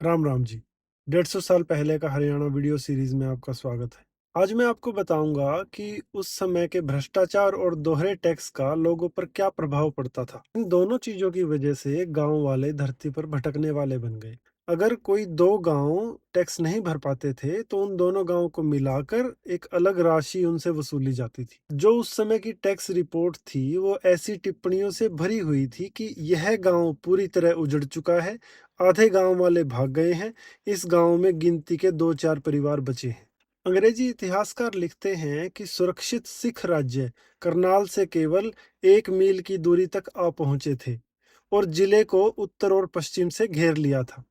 राम राम जी। 150 साल पहले का हरियाणा वीडियो सीरीज में आपका स्वागत है। आज मैं आपको बताऊंगा कि उस समय के भ्रष्टाचार और दोहरे टैक्स का लोगों पर क्या प्रभाव पड़ता था। इन दोनों चीजों की वजह से गांव वाले धरती पर भटकने वाले बन गए। अगर कोई दो गांव टैक्स नहीं भर पाते थे तो उन दोनों गांवों को मिलाकर एक अलग राशि उनसे वसूली जाती थी। जो उस समय की टैक्स रिपोर्ट थी वो ऐसी टिप्पणियों से भरी हुई थी कि यह गांव पूरी तरह उजड़ चुका है, आधे गांव वाले भाग गए हैं, इस गांव में गिनती के दो चार परिवार बचे हैं। अंग्रेजी इतिहासकार लिखते हैं कि सुरक्षित सिख राज्य करनाल से केवल 1 मील की दूरी तक आ पहुंचे थे और जिले को उत्तर और पश्चिम से घेर लिया था।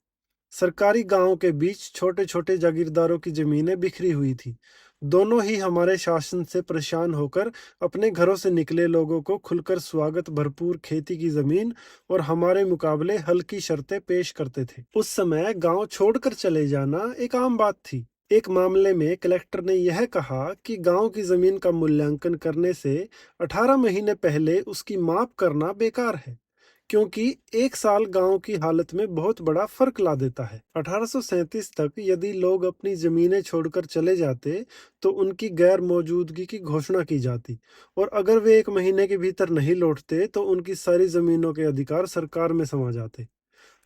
सरकारी गांवों के बीच छोटे छोटे जागीरदारों की जमीनें बिखरी हुई थी। दोनों ही हमारे शासन से परेशान होकर अपने घरों से निकले लोगों को खुलकर स्वागत भरपूर खेती की जमीन और हमारे मुकाबले हल्की शर्तें पेश करते थे। उस समय गांव छोड़कर चले जाना एक आम बात थी। एक मामले में कलेक्टर ने यह कहा कि गांव की जमीन का मूल्यांकन करने से 18 महीने पहले उसकी माप करना बेकार है, क्योंकि एक साल गांव की हालत में बहुत बड़ा फर्क ला देता है। 1837 तक यदि लोग अपनी जमीनें छोड़कर चले जाते तो उनकी गैर मौजूदगी की घोषणा की जाती, और अगर वे 1 महीने के भीतर नहीं लौटते तो उनकी सारी जमीनों के अधिकार सरकार में समा जाते,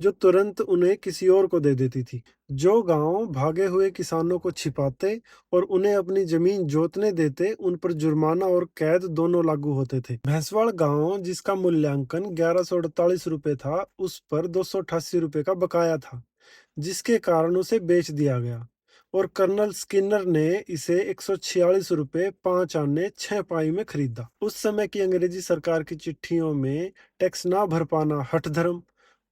जो तुरंत उन्हें किसी और को दे देती थी। जो गांव भागे हुए किसानों को छिपाते और उन्हें अपनी जमीन जोतने देते, उन पर जुर्माना और कैद दोनों लागू होते थे। भैंसवाड़ गांव, जिसका मूल्यांकन 1148 रुपये था, उस पर 288 रुपये का बकाया था, जिसके कारण उसे बेच दिया गया और कर्नल स्किनर ने इसे 146 रुपये 5 आने 6 पाई में खरीदा। उस समय की अंग्रेजी सरकार की चिट्ठियों में टैक्स ना भर पाना हठधर्म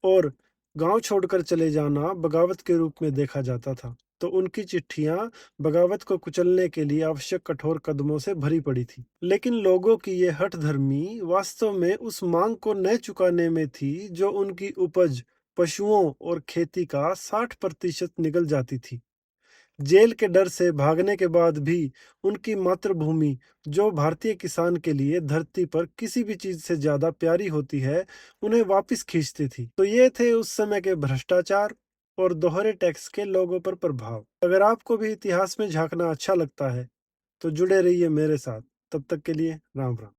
और गांव छोड़कर चले जाना बगावत के रूप में देखा जाता था, तो उनकी चिट्ठियां बगावत को कुचलने के लिए आवश्यक कठोर कदमों से भरी पड़ी थी। लेकिन लोगों की ये हठधर्मी वास्तव में उस मांग को न चुकाने में थी जो उनकी उपज, पशुओं और खेती का 60% निकल जाती थी। जेल के डर से भागने के बाद भी उनकी मातृभूमि, जो भारतीय किसान के लिए धरती पर किसी भी चीज से ज्यादा प्यारी होती है, उन्हें वापस खींचती थी। तो ये थे उस समय के भ्रष्टाचार और दोहरे टैक्स के लोगों पर प्रभाव। अगर आपको भी इतिहास में झांकना अच्छा लगता है तो जुड़े रहिए मेरे साथ। तब तक के लिए राम राम।